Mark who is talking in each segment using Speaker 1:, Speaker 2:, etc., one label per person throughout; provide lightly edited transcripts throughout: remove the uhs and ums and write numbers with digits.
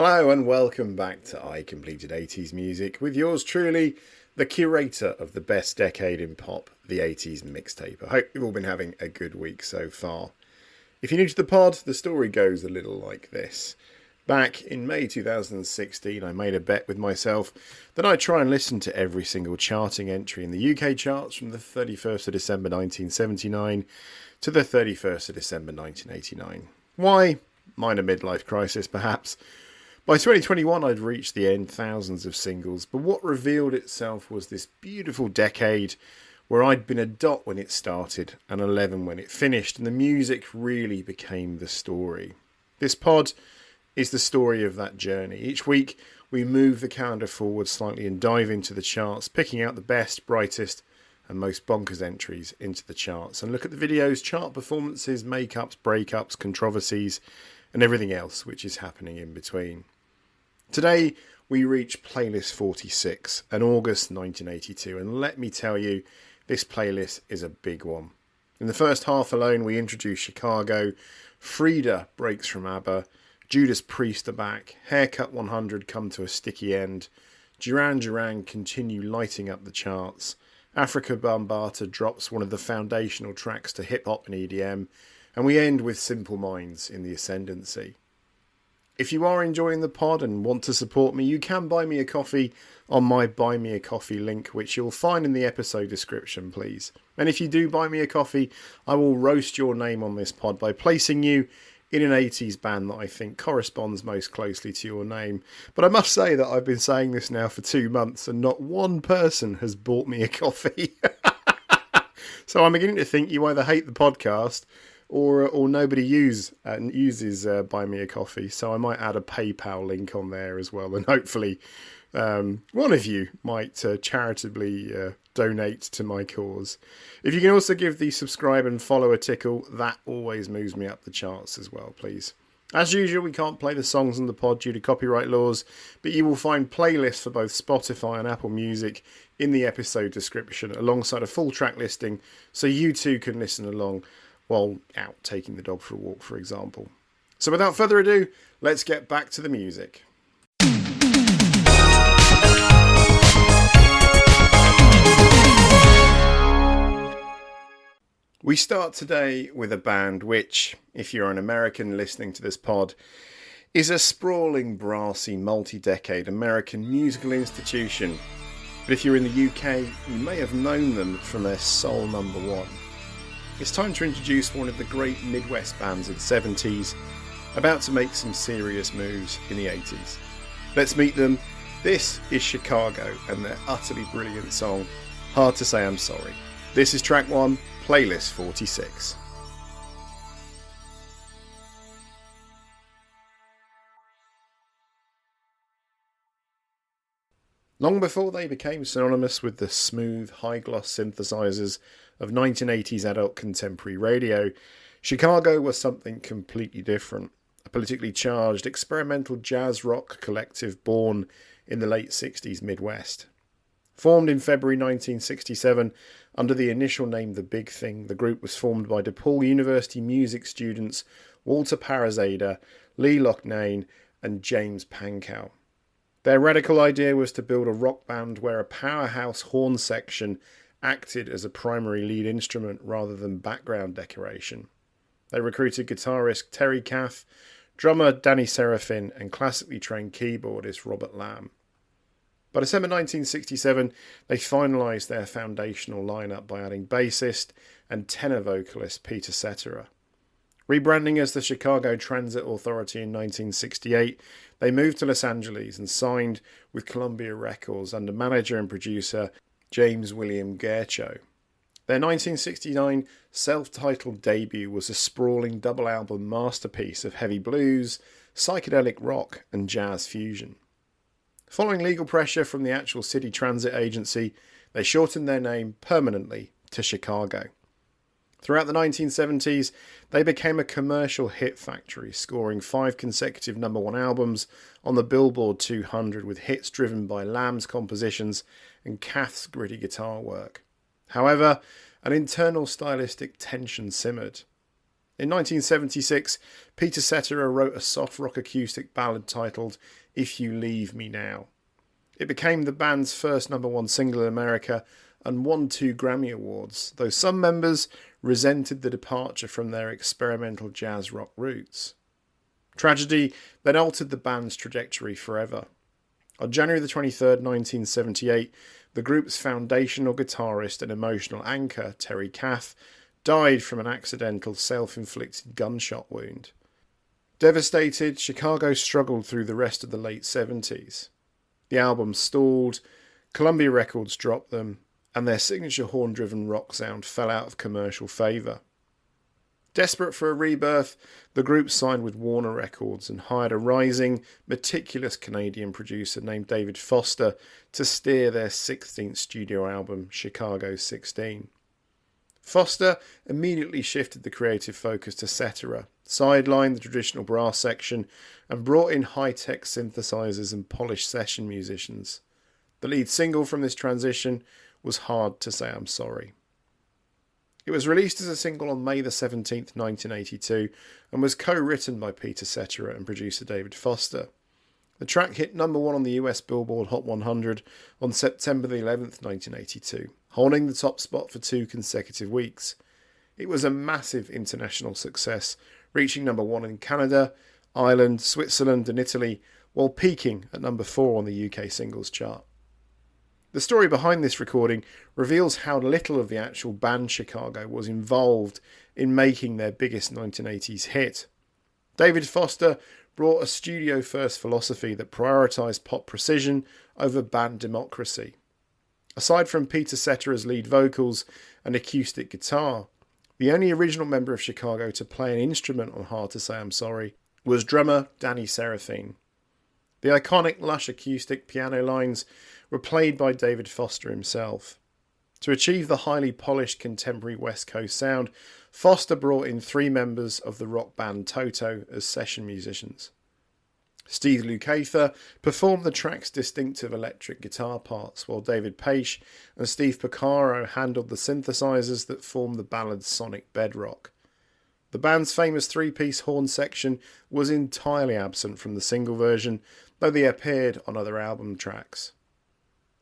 Speaker 1: Hello and welcome back to I Completed 80s Music with yours truly, the curator of the best decade in pop, the 80s mixtape. I hope you've all been having a good week so far. If you're new to the pod, the story goes a little like this. Back in May 2016, I made a bet with myself that I'd try and listen to every single charting entry in the UK charts from the 31st of December 1979 to the 31st of December 1989. Why? Minor midlife crisis, perhaps. By 2021, I'd reached the end, thousands of singles, but what revealed itself was this beautiful decade where I'd been a dot when it started and 11 when it finished, and the music really became the story. This pod is the story of that journey. Each week, we move the calendar forward slightly and dive into the charts, picking out the best, brightest, and most bonkers entries into the charts, and look at the videos, chart performances, makeups, breakups, controversies, and everything else which is happening in between. Today, we reach playlist 46 in August 1982, and let me tell you, this playlist is a big one. In the first half alone, we introduce Chicago, Frida breaks from ABBA, Judas Priest are back, Haircut 100 come to a sticky end, Duran Duran continue lighting up the charts, Afrika Bambaataa drops one of the foundational tracks to hip-hop and EDM, and we end with Simple Minds in the ascendancy. If you are enjoying the pod and want to support me, you can buy me a coffee on my Buy Me a Coffee link, which you'll find in the episode description, please. And if you do buy me a coffee, I will roast your name on this pod by placing you in an 80s band that I think corresponds most closely to your name. But I must say that I've been saying this now for 2 months and not one person has bought me a coffee. So I'm beginning to think you either hate the podcast or nobody uses Buy Me a Coffee, so I might add a PayPal link on there as well, and hopefully one of you might charitably donate to my cause. If you can also give the subscribe and follow a tickle, that always moves me up the charts as well, please. As usual, we can't play the songs on the pod due to copyright laws, but you will find playlists for both Spotify and Apple Music in the episode description, alongside a full track listing, so you too can listen along while out taking the dog for a walk, for example. So without further ado, let's get back to the music. We start today with a band which, if you're an American listening to this pod, is a sprawling, brassy, multi-decade American musical institution. But if you're in the UK, you may have known them from their Soul number 1. It's time to introduce one of the great Midwest bands of the 70s, about to make some serious moves in the 80s. Let's meet them. This is Chicago and their utterly brilliant song, Hard to Say I'm Sorry. This is track 1, playlist 46. Long before they became synonymous with the smooth, high-gloss synthesizers of 1980s adult contemporary radio, Chicago was something completely different. A politically charged, experimental jazz rock collective born in the late 60s Midwest. Formed in February 1967 under the initial name The Big Thing, the group was formed by DePaul University music students Walter Parazada, Lee Loughnane and James Pankow. Their radical idea was to build a rock band where a powerhouse horn section acted as a primary lead instrument rather than background decoration. They recruited guitarist Terry Kath, drummer Danny Serafin, and classically trained keyboardist Robert Lamb. By December 1967, they finalised their foundational lineup by adding bassist and tenor vocalist Peter Cetera. Rebranding as the Chicago Transit Authority in 1968, they moved to Los Angeles and signed with Columbia Records under manager and producer James William Gercho. Their 1969 self-titled debut was a sprawling double-album masterpiece of heavy blues, psychedelic rock and jazz fusion. Following legal pressure from the actual city transit agency, they shortened their name permanently to Chicago. Throughout the 1970s, they became a commercial hit factory, scoring 5 consecutive number 1 albums on the Billboard 200 with hits driven by Lamb's compositions and Kath's gritty guitar work. However, an internal stylistic tension simmered. In 1976, Peter Cetera wrote a soft rock acoustic ballad titled If You Leave Me Now. It became the band's first #1 single in America and won 2 Grammy Awards, though some members resented the departure from their experimental jazz rock roots. Tragedy then altered the band's trajectory forever. On January the 23rd, 1978, the group's foundational guitarist and emotional anchor, Terry Kath, died from an accidental self-inflicted gunshot wound. Devastated, Chicago struggled through the rest of the late 70s. The album stalled, Columbia Records dropped them, and their signature horn-driven rock sound fell out of commercial favour. Desperate for a rebirth, the group signed with Warner Records and hired a rising, meticulous Canadian producer named David Foster to steer their 16th studio album, Chicago 16. Foster immediately shifted the creative focus to Cetera, sidelined the traditional brass section, and brought in high-tech synthesizers and polished session musicians. The lead single from this transition was Hard to Say I'm Sorry. It was released as a single on May the 17th, 1982, and was co-written by Peter Cetera and producer David Foster. The track hit #1 on the US Billboard Hot 100 on September the 11th, 1982, holding the top spot for 2 consecutive weeks. It was a massive international success, reaching #1 in Canada, Ireland, Switzerland and Italy, while peaking at #4 on the UK singles chart. The story behind this recording reveals how little of the actual band Chicago was involved in making their biggest 1980s hit. David Foster brought a studio-first philosophy that prioritised pop precision over band democracy. Aside from Peter Cetera's lead vocals and acoustic guitar, the only original member of Chicago to play an instrument on Hard to Say I'm Sorry was drummer Danny Seraphine. The iconic lush acoustic piano lines were played by David Foster himself. To achieve the highly polished contemporary West Coast sound, Foster brought in 3 members of the rock band Toto as session musicians. Steve Lukather performed the track's distinctive electric guitar parts, while David Paich and Steve Porcaro handled the synthesizers that formed the ballad's sonic bedrock. The band's famous 3-piece horn section was entirely absent from the single version, though they appeared on other album tracks.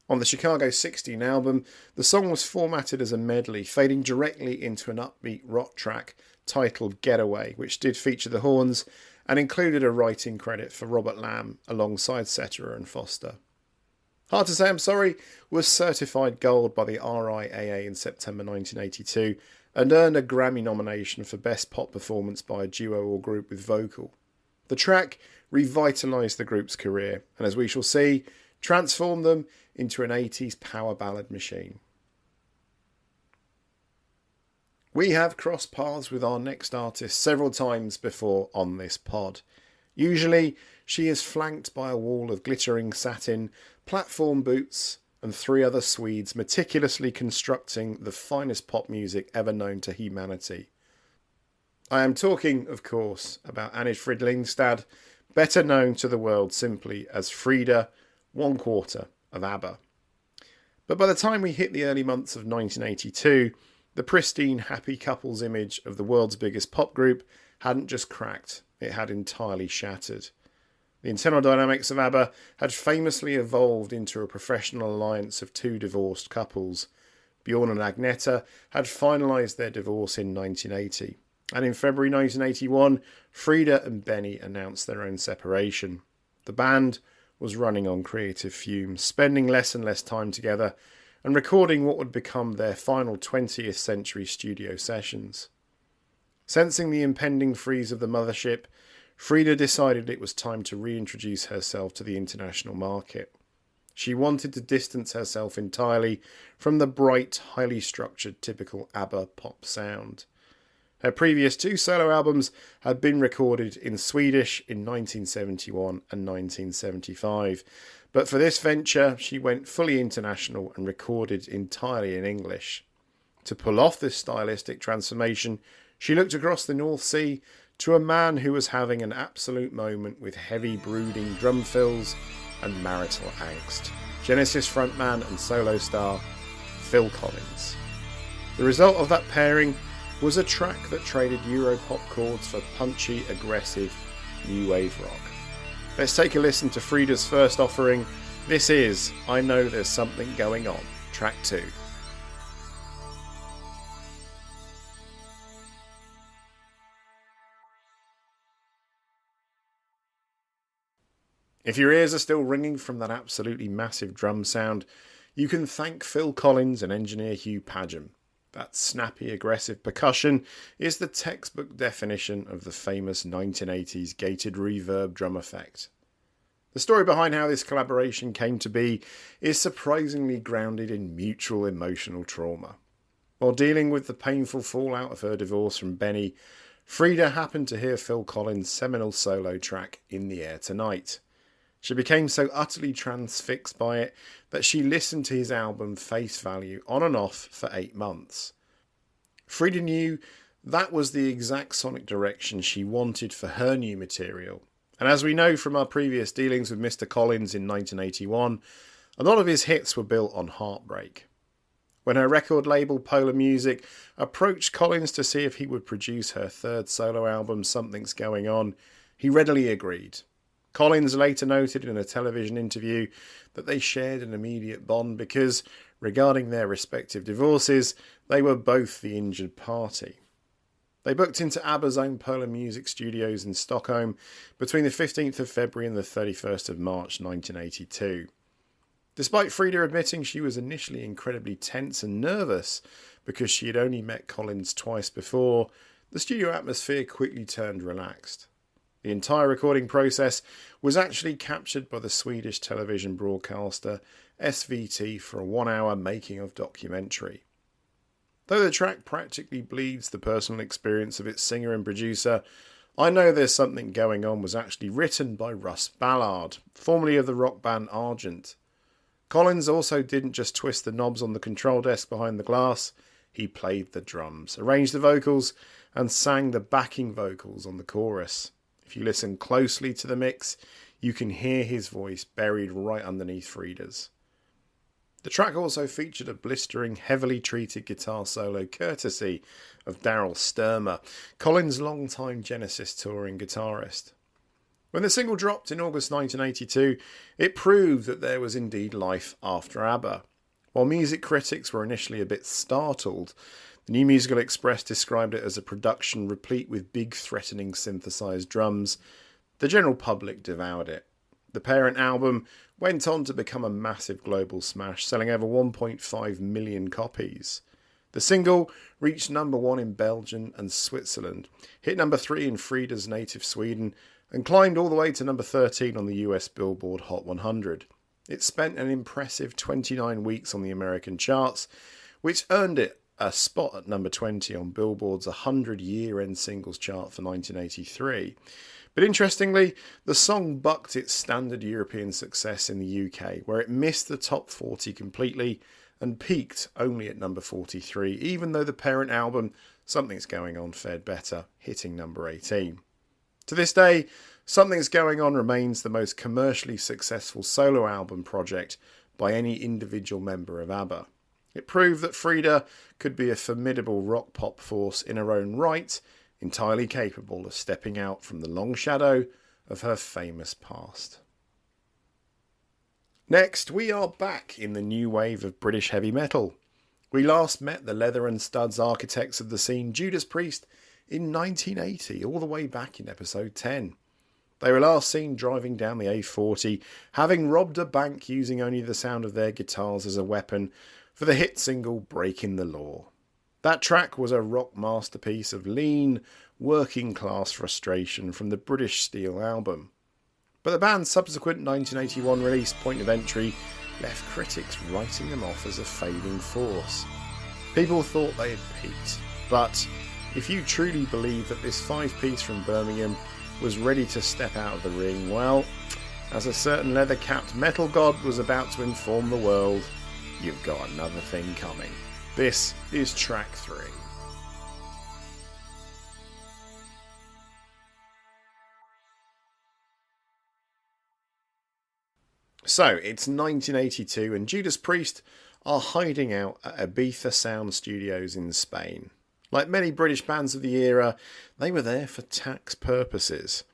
Speaker 1: On the Chicago 16 album, the song was formatted as a medley, fading directly into an upbeat rock track titled Getaway, which did feature the horns and included a writing credit for Robert Lamb alongside Cetera and Foster. Hard to Say I'm Sorry was certified gold by the RIAA in September 1982 and earned a Grammy nomination for Best Pop Performance by a Duo or Group with Vocal. The track revitalised the group's career and, as we shall see, transformed them into an 80s power ballad machine. We have crossed paths with our next artist several times before on this pod. Usually, she is flanked by a wall of glittering satin, platform boots, and 3 other Swedes meticulously constructing the finest pop music ever known to humanity. I am talking, of course, about Annie Fridlingstad, better known to the world simply as Frida, 1/4 of ABBA. But by the time we hit the early months of 1982, the pristine happy couples image of the world's biggest pop group hadn't just cracked, it had entirely shattered. The internal dynamics of ABBA had famously evolved into a professional alliance of 2 divorced couples. Bjorn and Agneta had finalised their divorce in 1980, and in February 1981, Frida and Benny announced their own separation. The band was running on creative fumes, spending less and less time together and recording what would become their final 20th century studio sessions. Sensing the impending freeze of the mothership, Frida decided it was time to reintroduce herself to the international market. She wanted to distance herself entirely from the bright, highly structured, typical ABBA pop sound. Her previous 2 solo albums had been recorded in Swedish in 1971 and 1975, but for this venture she went fully international and recorded entirely in English. To pull off this stylistic transformation, she looked across the North Sea to a man who was having an absolute moment with heavy brooding drum fills and marital angst. Genesis frontman and solo star Phil Collins. The result of that pairing was a track that traded Europop chords for punchy, aggressive, new wave rock. Let's take a listen to Frida's first offering. This is I Know There's Something Going On, track 2. If your ears are still ringing from that absolutely massive drum sound, you can thank Phil Collins and engineer Hugh Padgham. That snappy, aggressive percussion is the textbook definition of the famous 1980s gated reverb drum effect. The story behind how this collaboration came to be is surprisingly grounded in mutual emotional trauma. While dealing with the painful fallout of her divorce from Benny, Frida happened to hear Phil Collins' seminal solo track In the Air Tonight. She became so utterly transfixed by it that she listened to his album face value on and off for 8 months. Frida knew that was the exact sonic direction she wanted for her new material. And as we know from our previous dealings with Mr. Collins in 1981, a lot of his hits were built on heartbreak. When her record label Polar Music approached Collins to see if he would produce her third solo album Something's Going On, he readily agreed. Collins later noted in a television interview that they shared an immediate bond because, regarding their respective divorces, they were both the injured party. They booked into ABBA's own Polar Music studios in Stockholm between the 15th of February and the 31st of March 1982. Despite Frida admitting she was initially incredibly tense and nervous because she had only met Collins twice before, the studio atmosphere quickly turned relaxed. The entire recording process was actually captured by the Swedish television broadcaster SVT for a 1-hour making-of documentary. Though the track practically bleeds the personal experience of its singer and producer, I Know There's Something Going On was actually written by Russ Ballard, formerly of the rock band Argent. Collins also didn't just twist the knobs on the control desk behind the glass, he played the drums, arranged the vocals, and sang the backing vocals on the chorus. If you listen closely to the mix, you can hear his voice buried right underneath Frida's. The track also featured a blistering, heavily treated guitar solo courtesy of Daryl Stuermer, Collins' longtime Genesis touring guitarist. When the single dropped in August 1982, it proved that there was indeed life after ABBA. While music critics were initially a bit startled, the New Musical Express described it as a production replete with big, threatening synthesized drums. The general public devoured it. The parent album went on to become a massive global smash, selling over 1.5 million copies. The single reached number 1 in Belgium and Switzerland, hit number 3 in Frida's native Sweden, and climbed all the way to number 13 on the US Billboard Hot 100. It spent an impressive 29 weeks on the American charts, which earned it a spot at number 20 on Billboard's 100 year-end singles chart for 1983. But interestingly, the song bucked its standard European success in the UK, where it missed the top 40 completely and peaked only at number 43, even though the parent album, Something's Going On, fared better, hitting number 18. To this day, Something's Going On remains the most commercially successful solo album project by any individual member of ABBA. It proved that Frida could be a formidable rock-pop force in her own right, entirely capable of stepping out from the long shadow of her famous past. Next, we are back in the new wave of British heavy metal. We last met the leather and studs architects of the scene, Judas Priest, in 1980, all the way back in episode 10. They were last seen driving down the A40, having robbed a bank using only the sound of their guitars as a weapon for the hit single Breaking the Law. That track was a rock masterpiece of lean, working-class frustration from the British Steel album. But the band's subsequent 1981 release, Point of Entry, left critics writing them off as a fading force. People thought they had peaked, but if you truly believe that this 5-piece from Birmingham was ready to step out of the ring, well, as a certain leather-capped metal god was about to inform the world, you've got another thing coming. This is track 3. So, it's 1982 and Judas Priest are hiding out at Ibiza Sound Studios in Spain. Like many British bands of the era, they were there for tax purposes.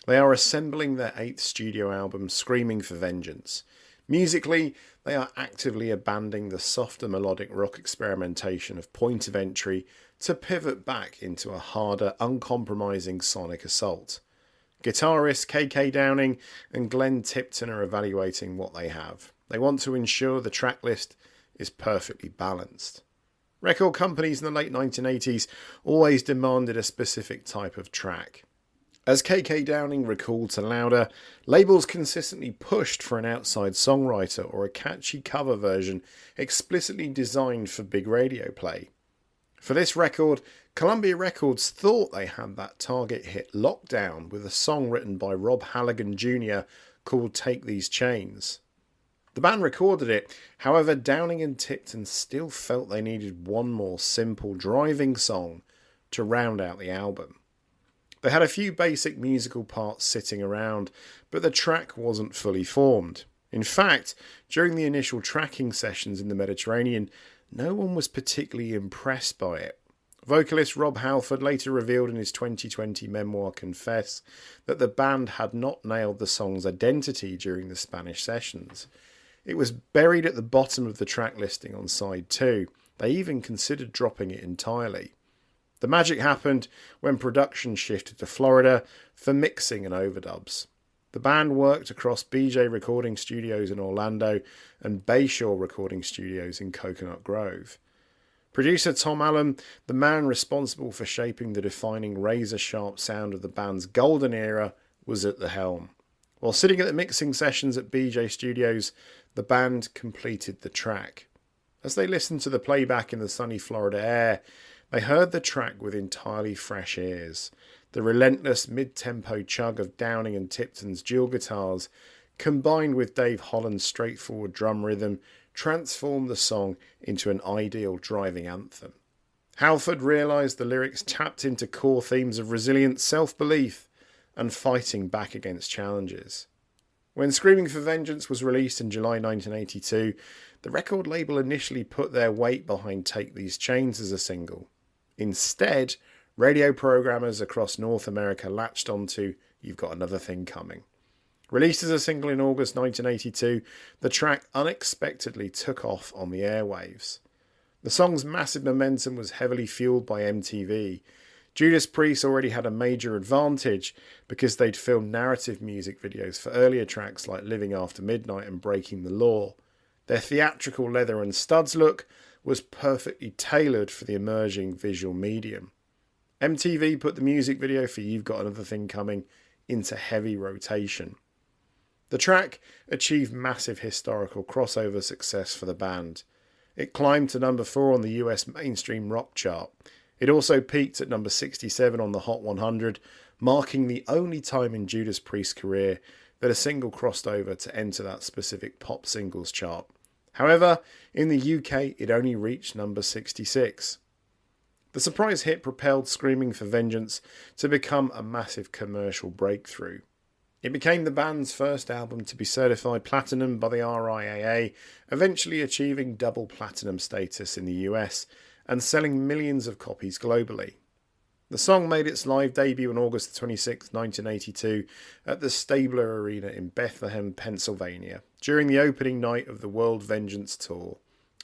Speaker 1: They are assembling their 8th studio album, Screaming for Vengeance. Musically, they are actively abandoning the softer melodic rock experimentation of Point of Entry to pivot back into a harder, uncompromising sonic assault. Guitarists KK Downing and Glenn Tipton are evaluating what they have. They want to ensure the track list is perfectly balanced. Record companies in the late 1980s always demanded a specific type of track. As KK Downing recalled to Louder, labels consistently pushed for an outside songwriter or a catchy cover version explicitly designed for big radio play. For this record, Columbia Records thought they had that target hit locked down with a song written by Rob Halligan Jr. called Take These Chains. The band recorded it, however Downing and Tipton still felt they needed one more simple driving song to round out the album. They had a few basic musical parts sitting around, but the track wasn't fully formed. In fact, during the initial tracking sessions in the Mediterranean, no one was particularly impressed by it. Vocalist Rob Halford later revealed in his 2020 memoir Confess that the band had not nailed the song's identity during the Spanish sessions. It was buried at the bottom of the track listing on side 2. They even considered dropping it entirely. The magic happened when production shifted to Florida for mixing and overdubs. The band worked across BJ Recording Studios in Orlando and Bayshore Recording Studios in Coconut Grove. Producer Tom Allen, the man responsible for shaping the defining razor-sharp sound of the band's golden era, was at the helm. While sitting at the mixing sessions at BJ Studios, the band completed the track. As they listened to the playback in the sunny Florida air, they heard the track with entirely fresh ears. The relentless mid-tempo chug of Downing and Tipton's dual guitars, combined with Dave Holland's straightforward drum rhythm, transformed the song into an ideal driving anthem. Halford realised the lyrics tapped into core themes of resilience, self-belief, and fighting back against challenges. When Screaming for Vengeance was released in July 1982, the record label initially put their weight behind Take These Chains as a single. Instead, radio programmers across North America latched onto You've Got Another Thing Coming. Released as a single in August 1982, the track unexpectedly took off on the airwaves. The song's massive momentum was heavily fueled by MTV. Judas Priest already had a major advantage because they'd filmed narrative music videos for earlier tracks like Living After Midnight and Breaking the Law. Their theatrical leather and studs look was perfectly tailored for the emerging visual medium. MTV put the music video for You've Got Another Thing Coming into heavy rotation. The track achieved massive historical crossover success for the band. It climbed to number 4 on the US mainstream rock chart. It also peaked at number 67 on the Hot 100, marking the only time in Judas Priest's career that a single crossed over to enter that specific pop singles chart. However, in the UK, it only reached number 66. The surprise hit propelled Screaming for Vengeance to become a massive commercial breakthrough. It became the band's first album to be certified platinum by the RIAA, eventually achieving double platinum status in the US and selling millions of copies globally. The song made its live debut on August 26, 1982 at the Stabler Arena in Bethlehem, Pennsylvania, during the opening night of the World Vengeance Tour.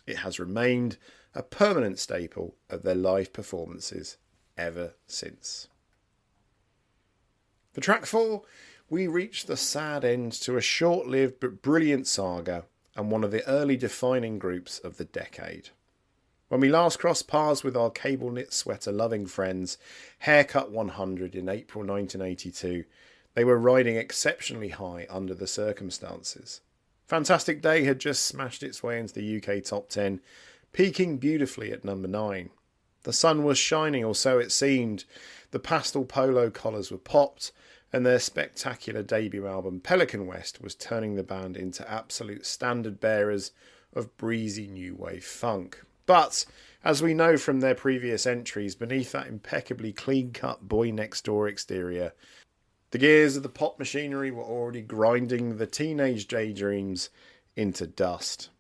Speaker 1: It has remained a permanent staple of their live performances ever since. For track 4, we reach the sad end to a short-lived but brilliant saga and one of the early defining groups of the decade. When we last crossed paths with our cable knit sweater loving friends, Haircut 100 in April 1982, they were riding exceptionally high under the circumstances. Fantastic Day had just smashed its way into the UK top 10, peaking beautifully at number 9. The sun was shining, or so it seemed. The pastel polo collars were popped, and their spectacular debut album Pelican West was turning the band into absolute standard bearers of breezy new wave funk. But, as we know from their previous entries, beneath that impeccably clean-cut boy next door exterior, the gears of the pop machinery were already grinding the teenage daydreams into dust.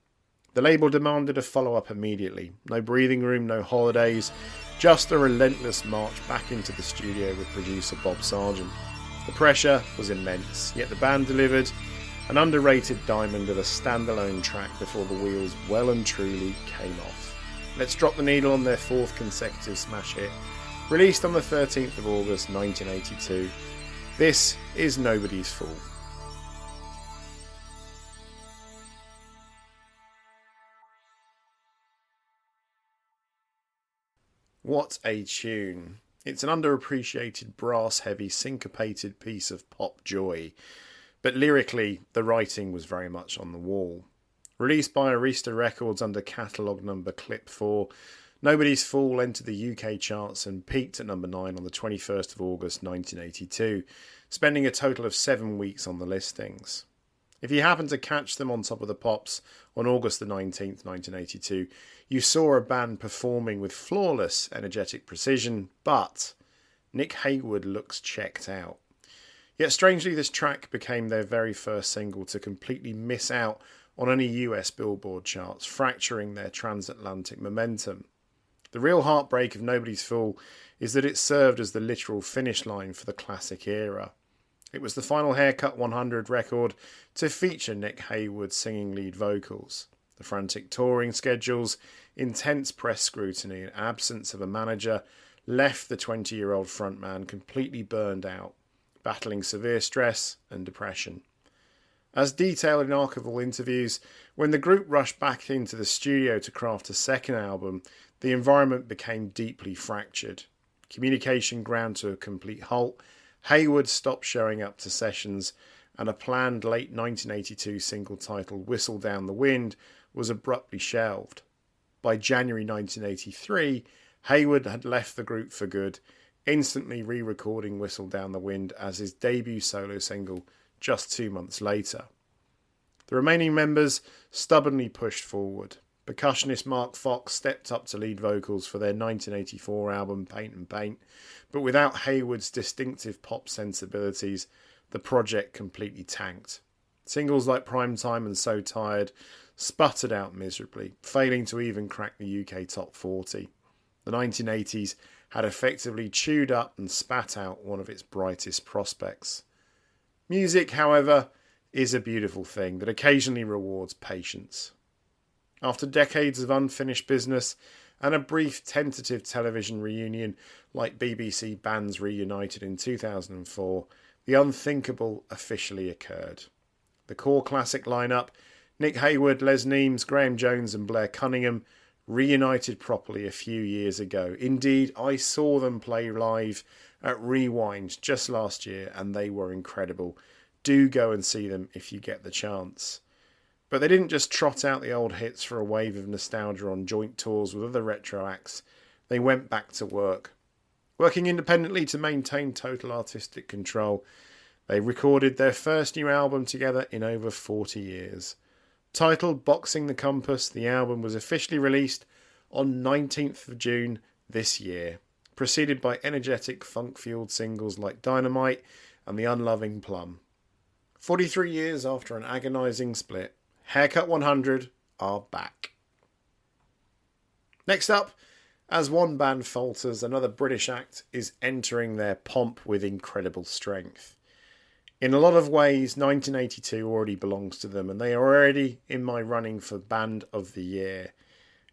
Speaker 1: The label demanded a follow-up immediately. No breathing room, no holidays, just a relentless march back into the studio with producer Bob Sargent. The pressure was immense, yet the band delivered an underrated diamond of a standalone track before the wheels well and truly came off. Let's drop the needle on their fourth consecutive smash hit, released on the 13th of August 1982. This is Nobody's Fool. What a tune. It's an underappreciated brass-heavy syncopated piece of pop joy, but lyrically the writing was very much on the wall. Released by Arista Records under catalogue number Clip 4, Nobody's Fool entered the UK charts and peaked at number 9 on the 21st of August 1982, spending a total of 7 weeks on the listings. If you happened to catch them on Top of the Pops on August the 19th, 1982, you saw a band performing with flawless energetic precision, but Nick Haywood looks checked out. Yet strangely, this track became their very first single to completely miss out on any US Billboard charts, fracturing their transatlantic momentum. The real heartbreak of Nobody's Fool is that it served as the literal finish line for the classic era. It was the final Haircut 100 record to feature Nick Haywood singing lead vocals. The frantic touring schedules, intense press scrutiny and absence of a manager left the 20-year-old frontman completely burned out, battling severe stress and depression. As detailed in archival interviews, when the group rushed back into the studio to craft a second album, the environment became deeply fractured. Communication ground to a complete halt. Haywood stopped showing up to sessions, and a planned late 1982 single titled Whistle Down the Wind was abruptly shelved. By January 1983, Haywood had left the group for good, instantly re-recording Whistle Down the Wind as his debut solo single just 2 months later. The remaining members stubbornly pushed forward. Percussionist Mark Fox stepped up to lead vocals for their 1984 album Paint and Paint, but without Haywood's distinctive pop sensibilities, the project completely tanked. Singles like Primetime and So Tired sputtered out miserably, failing to even crack the UK top 40. The 1980s had effectively chewed up and spat out one of its brightest prospects. Music, however, is a beautiful thing that occasionally rewards patience. After decades of unfinished business and a brief tentative television reunion like BBC Bands Reunited in 2004, the unthinkable officially occurred. The core classic lineup, Nick Haywood, Les Neames, Graham Jones and Blair Cunningham, reunited properly a few years ago. Indeed, I saw them play live at Rewind just last year and they were incredible. Do go and see them if you get the chance. But they didn't just trot out the old hits for a wave of nostalgia on joint tours with other retro acts. They went back to work. Working independently to maintain total artistic control, they recorded their first new album together in over 40 years. Titled Boxing the Compass, the album was officially released on 19th of June this year, preceded by energetic funk-fueled singles like Dynamite and The Unloving Plum. 43 years after an agonising split, Haircut 100 are back. Next up, as one band falters, another British act is entering their pomp with incredible strength. In a lot of ways, 1982 already belongs to them, and they are already in my running for Band of the Year.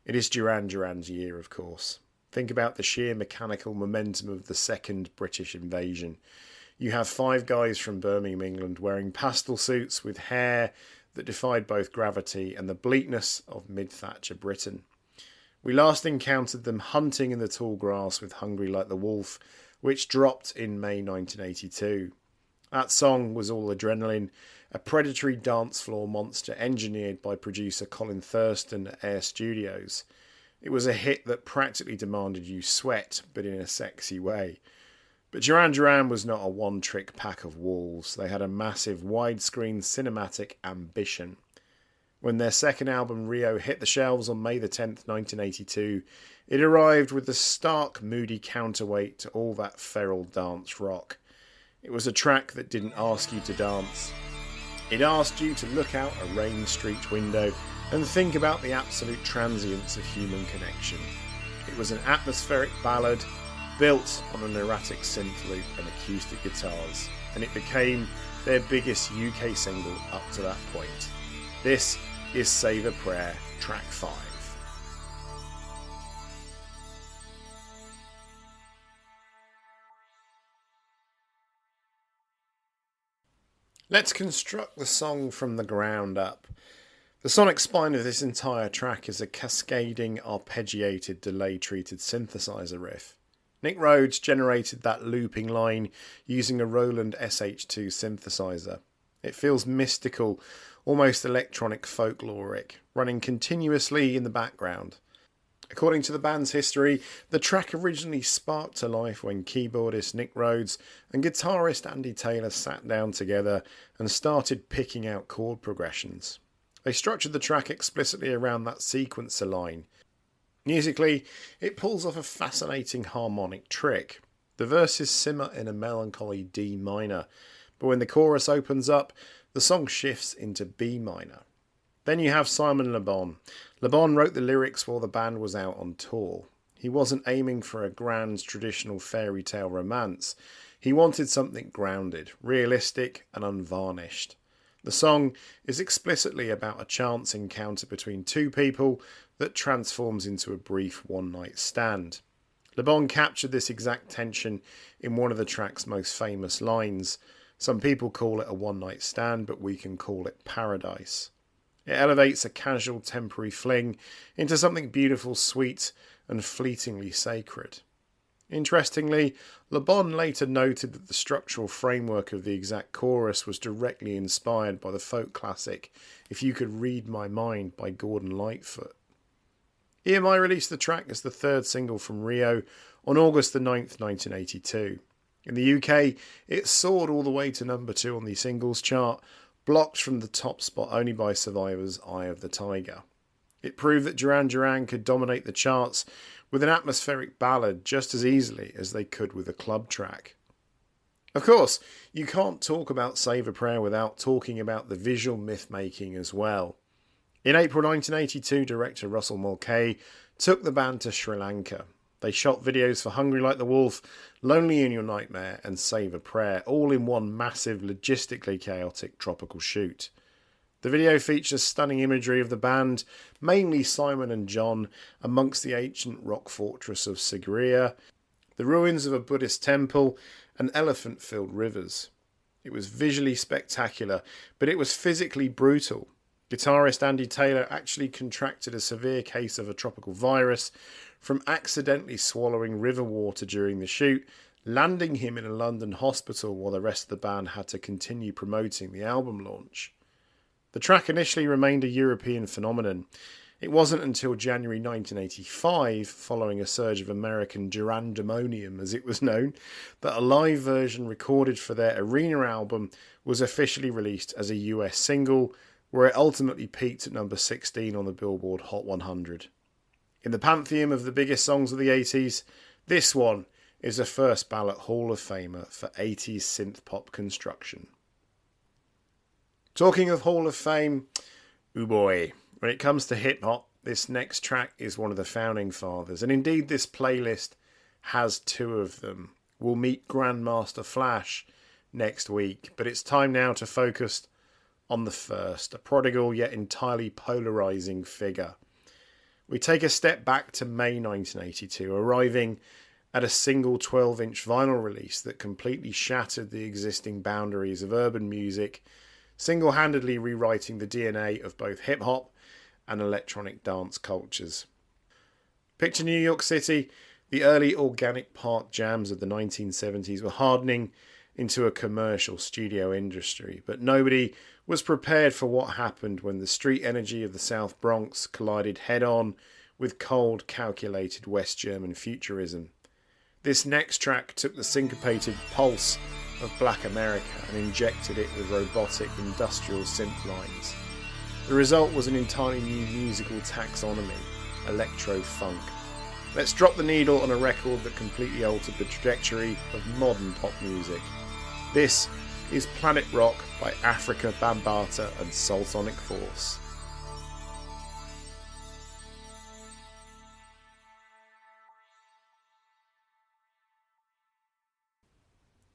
Speaker 1: It is Duran Duran's year, of course. Think about the sheer mechanical momentum of the second British invasion. You have 5 guys from Birmingham, England, wearing pastel suits with hair that defied both gravity and the bleakness of mid-Thatcher Britain. We last encountered them hunting in the tall grass with Hungry Like the Wolf, which dropped in May 1982. That song was all adrenaline, a predatory dance floor monster engineered by producer Colin Thurston at Air Studios. It was a hit that practically demanded you sweat, but in a sexy way. But Duran Duran was not a one-trick pack of wolves. They had a massive widescreen cinematic ambition. When their second album Rio hit the shelves on May the 10th, 1982, it arrived with the stark, moody counterweight to all that feral dance rock. It was a track that didn't ask you to dance. It asked you to look out a rain-streaked window and think about the absolute transience of human connection. It was an atmospheric ballad built on an erratic synth loop and acoustic guitars, and it became their biggest UK single up to that point. This is Save a Prayer, track 5. Let's construct the song from the ground up. The sonic spine of this entire track is a cascading, arpeggiated, delay-treated synthesizer riff. Nick Rhodes generated that looping line using a Roland SH2 synthesizer. It feels mystical, almost electronic folkloric, running continuously in the background. According to the band's history, the track originally sparked to life when keyboardist Nick Rhodes and guitarist Andy Taylor sat down together and started picking out chord progressions. They structured the track explicitly around that sequencer line. Musically, it pulls off a fascinating harmonic trick. The verses simmer in a melancholy D minor, but when the chorus opens up, the song shifts into B minor. Then you have Simon Le Bon. Le Bon wrote the lyrics while the band was out on tour. He wasn't aiming for a grand traditional fairy tale romance. He wanted something grounded, realistic and unvarnished. The song is explicitly about a chance encounter between two people that transforms into a brief one-night stand. Le Bon captured this exact tension in one of the track's most famous lines. Some people call it a one-night stand, but we can call it paradise. It elevates a casual temporary fling into something beautiful, sweet and fleetingly sacred. Interestingly, Le Bon later noted that the structural framework of the exact chorus was directly inspired by the folk classic If You Could Read My Mind by Gordon Lightfoot. EMI released the track as the third single from Rio on August the 9th, 1982. In the UK, it soared all the way to number 2 on the singles chart, blocked from the top spot only by Survivor's Eye of the Tiger. It proved that Duran Duran could dominate the charts with an atmospheric ballad just as easily as they could with a club track. Of course, you can't talk about Save a Prayer without talking about the visual myth-making as well. In April 1982, director Russell Mulcahy took the band to Sri Lanka. They shot videos for Hungry Like the Wolf, Lonely in Your Nightmare and Save a Prayer, all in one massive, logistically chaotic tropical shoot. The video features stunning imagery of the band, mainly Simon and John, amongst the ancient rock fortress of Sigiriya, the ruins of a Buddhist temple and elephant-filled rivers. It was visually spectacular, but it was physically brutal. Guitarist Andy Taylor actually contracted a severe case of a tropical virus from accidentally swallowing river water during the shoot, landing him in a London hospital while the rest of the band had to continue promoting the album launch. The track initially remained a European phenomenon. It wasn't until January 1985, following a surge of American Durandemonium as it was known, that a live version recorded for their Arena album was officially released as a US single, where it ultimately peaked at number 16 on the Billboard Hot 100. In the pantheon of the biggest songs of the 80s, this one is a first ballot Hall of Famer for 80s synth pop construction. Talking of Hall of Fame, ooh boy, when it comes to hip hop, this next track is one of the founding fathers, and indeed this playlist has 2 of them. We'll meet Grandmaster Flash next week, but it's time now to focus on the first, a prodigal yet entirely polarising figure. We take a step back to May 1982, arriving at a single 12-inch vinyl release that completely shattered the existing boundaries of urban music, single-handedly rewriting the DNA of both hip-hop and electronic dance cultures. Picture New York City. The early organic park jams of the 1970s were hardening into a commercial studio industry, but nobody was prepared for what happened when the street energy of the South Bronx collided head-on with cold, calculated West German futurism. This next track took the syncopated pulse of Black America and injected it with robotic industrial synth lines. The result was an entirely new musical taxonomy, electro-funk. Let's drop the needle on a record that completely altered the trajectory of modern pop music. This is Planet Rock by Afrika Bambaataa and Soulsonic Force.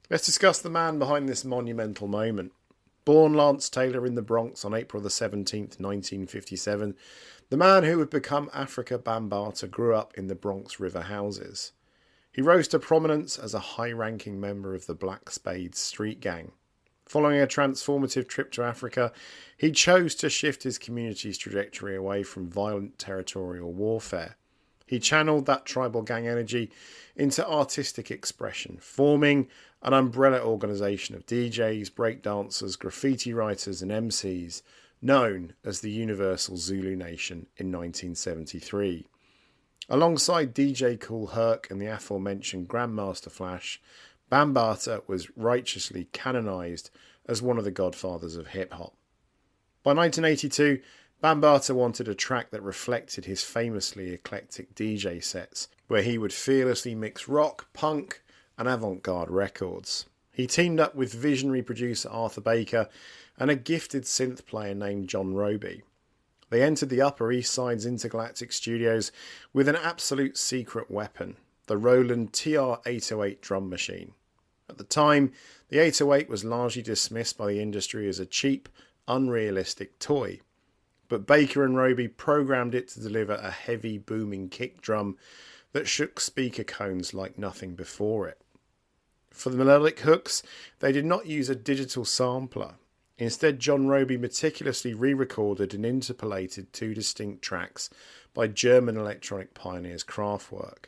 Speaker 1: Let's discuss the man behind this monumental moment. Born Lance Taylor in the Bronx on April the 17th, 1957, the man who would become Afrika Bambaataa grew up in the Bronx River houses. He rose to prominence as a high-ranking member of the Black Spades street gang. Following a transformative trip to Africa, he chose to shift his community's trajectory away from violent territorial warfare. He channeled that tribal gang energy into artistic expression, forming an umbrella organisation of DJs, breakdancers, graffiti writers and MCs known as the Universal Zulu Nation in 1973. Alongside DJ Kool Herc and the aforementioned Grandmaster Flash, Bambaataa was righteously canonised as one of the godfathers of hip-hop. By 1982, Bambaataa wanted a track that reflected his famously eclectic DJ sets, where he would fearlessly mix rock, punk and avant-garde records. He teamed up with visionary producer Arthur Baker and a gifted synth player named John Roby. They entered the Upper East Side's Intergalactic Studios with an absolute secret weapon, the Roland TR-808 drum machine. At the time, the 808 was largely dismissed by the industry as a cheap, unrealistic toy. But Baker and Roby programmed it to deliver a heavy, booming kick drum that shook speaker cones like nothing before it. For the melodic hooks, they did not use a digital sampler. Instead, John Roby meticulously re-recorded and interpolated two distinct tracks by German electronic pioneers Kraftwerk.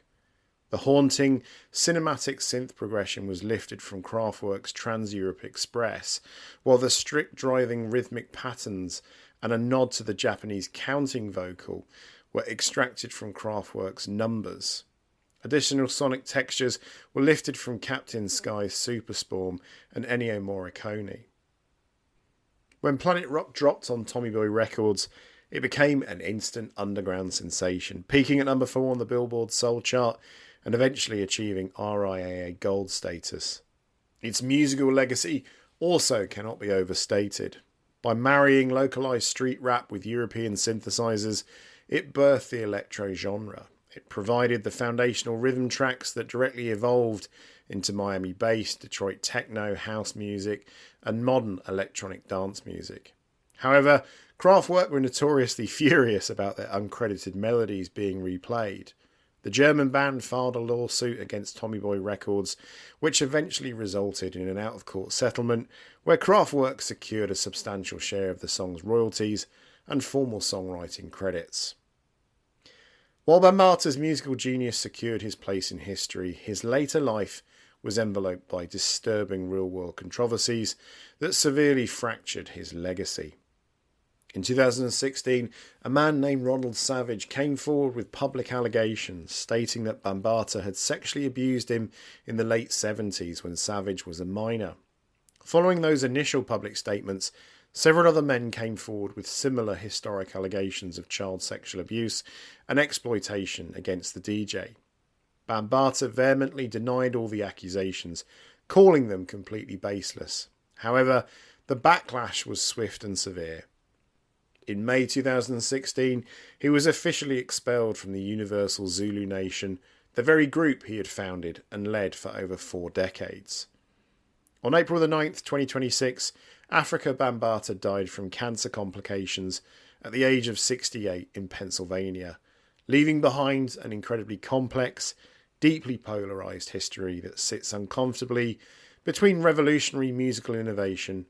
Speaker 1: The haunting, cinematic synth progression was lifted from Kraftwerk's Trans-Europe Express, while the strict driving rhythmic patterns and a nod to the Japanese counting vocal were extracted from Kraftwerk's Numbers. Additional sonic textures were lifted from Captain Sky's Superstorm and Ennio Morricone. When Planet Rock dropped on Tommy Boy Records, it became an instant underground sensation, peaking at number 4 on the Billboard Soul chart and eventually achieving RIAA Gold status. Its musical legacy also cannot be overstated. By marrying localised street rap with European synthesizers, it birthed the electro genre. It provided the foundational rhythm tracks that directly evolved into Miami bass, Detroit techno, house music, and modern electronic dance music. However, Kraftwerk were notoriously furious about their uncredited melodies being replayed. The German band filed a lawsuit against Tommy Boy Records, which eventually resulted in an out-of-court settlement where Kraftwerk secured a substantial share of the song's royalties and formal songwriting credits. While Bambaataa's musical genius secured his place in history, his later life was enveloped by disturbing real-world controversies that severely fractured his legacy. In 2016, a man named Ronald Savage came forward with public allegations stating that Bambaataa had sexually abused him in the late 70s when Savage was a minor. Following those initial public statements, several other men came forward with similar historic allegations of child sexual abuse and exploitation against the DJ. Bambaataa vehemently denied all the accusations, calling them completely baseless. However, the backlash was swift and severe. In May 2016, he was officially expelled from the Universal Zulu Nation, the very group he had founded and led for over 4 decades. On April the 9th, 2026, Afrika Bambaataa died from cancer complications at the age of 68 in Pennsylvania, leaving behind an incredibly complex, deeply polarised history that sits uncomfortably between revolutionary musical innovation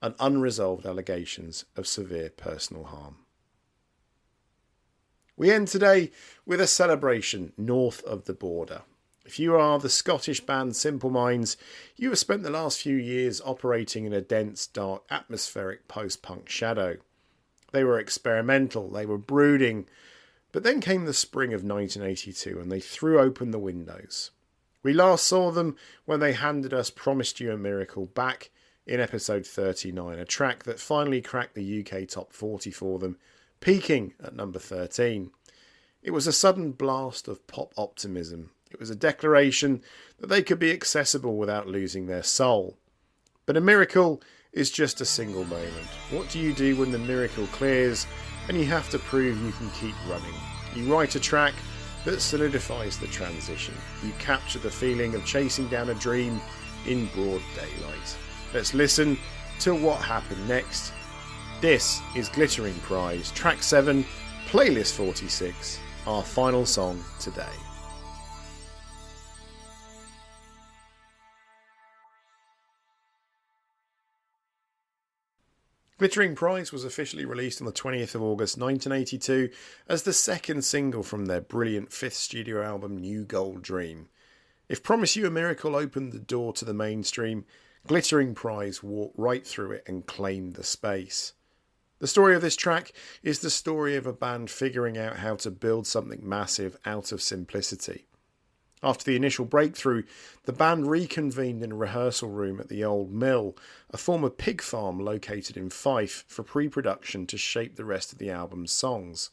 Speaker 1: and unresolved allegations of severe personal harm. We end today with a celebration north of the border. If you are the Scottish band Simple Minds, you have spent the last few years operating in a dense, dark, atmospheric post-punk shadow. They were experimental, they were brooding, but then came the spring of 1982 and they threw open the windows. We last saw them when they handed us Promised You a Miracle back in episode 39, a track that finally cracked the UK top 40 for them, peaking at number 13. It was a sudden blast of pop optimism. It was a declaration that they could be accessible without losing their soul. But a miracle is just a single moment. What do you do when the miracle clears and you have to prove you can keep running? You write a track that solidifies the transition. You capture the feeling of chasing down a dream in broad daylight. Let's listen to what happened next. This is Glittering Prize, track 7, playlist 46, our final song today. Glittering Prize was officially released on the 20th of August 1982 as the second single from their brilliant fifth studio album New Gold Dream. If Promise You a Miracle opened the door to the mainstream, Glittering Prize walked right through it and claimed the space. The story of this track is the story of a band figuring out how to build something massive out of simplicity. After the initial breakthrough, the band reconvened in a rehearsal room at the Old Mill, a former pig farm located in Fife, for pre-production to shape the rest of the album's songs.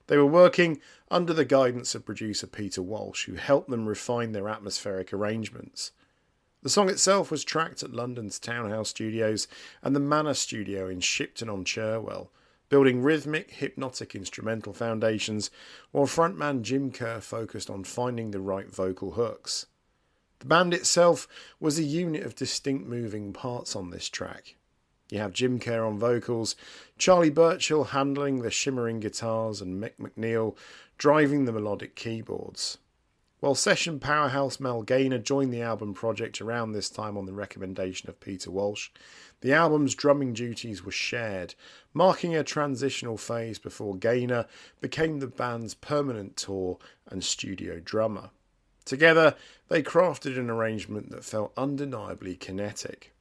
Speaker 1: They were working under the guidance of producer Peter Walsh, who helped them refine their atmospheric arrangements. The song itself was tracked at London's Townhouse Studios and the Manor Studio in Shipton-on-Cherwell, building rhythmic, hypnotic instrumental foundations, while frontman Jim Kerr focused on finding the right vocal hooks. The band itself was a unit of distinct moving parts on this track. You have Jim Kerr on vocals, Charlie Burchill handling the shimmering guitars, and Mick McNeil driving the melodic keyboards. While session powerhouse Mel Gaynor joined the album project around this time on the recommendation of Peter Walsh, the album's drumming duties were shared, marking a transitional phase before Gaynor became the band's permanent tour and studio drummer. Together, they crafted an arrangement that felt undeniably kinetic.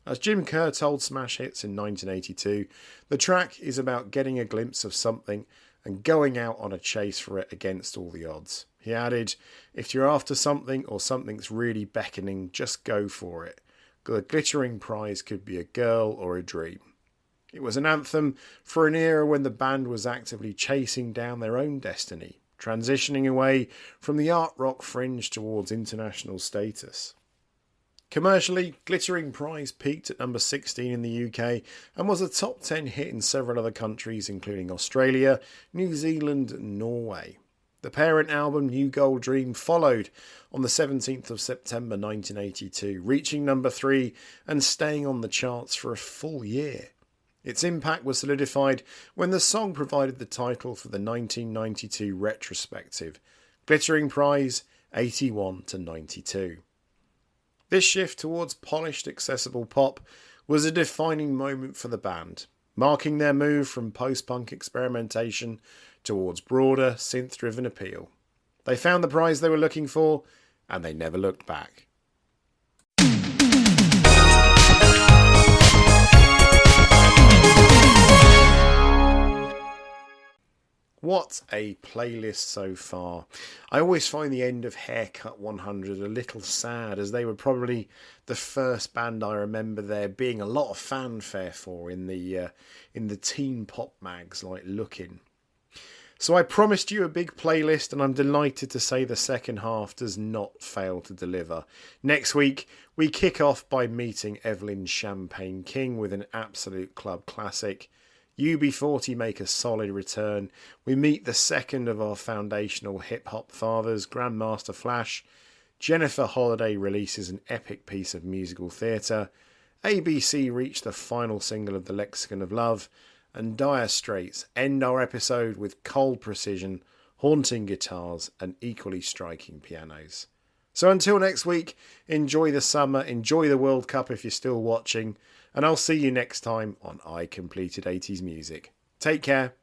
Speaker 1: As Jim Kerr told Smash Hits in 1982, the track is about getting a glimpse of something and going out on a chase for it against all the odds. He added, "If you're after something or something's really beckoning, just go for it. The Glittering Prize could be a girl or a dream." It was an anthem for an era when the band was actively chasing down their own destiny, transitioning away from the art rock fringe towards international status. Commercially, Glittering Prize peaked at number 16 in the UK and was a top 10 hit in several other countries including Australia, New Zealand and Norway. The parent album New Gold Dream followed on the 17th of September 1982, reaching number 3 and staying on the charts for a full year. Its impact was solidified when the song provided the title for the 1992 retrospective, Glittering Prize 81 to 92. This shift towards polished, accessible pop was a defining moment for the band, marking their move from post-punk experimentation towards broader, synth-driven appeal. They found the prize they were looking for, and they never looked back. What a playlist so far. I always find the end of Haircut 100 a little sad, as they were probably the first band I remember there being a lot of fanfare for in the teen pop mags like Lookin'. So I promised you a big playlist, and I'm delighted to say the second half does not fail to deliver. Next week, we kick off by meeting Evelyn Champagne King with an absolute club classic. UB40 make a solid return. We meet the second of our foundational hip-hop fathers, Grandmaster Flash. Jennifer Holliday releases an epic piece of musical theatre. ABC reach the final single of the Lexicon of Love. And Dire Straits end our episode with cold precision, haunting guitars and equally striking pianos. So until next week, enjoy the summer, enjoy the World Cup if you're still watching, and I'll see you next time on I Completed 80s Music. Take care.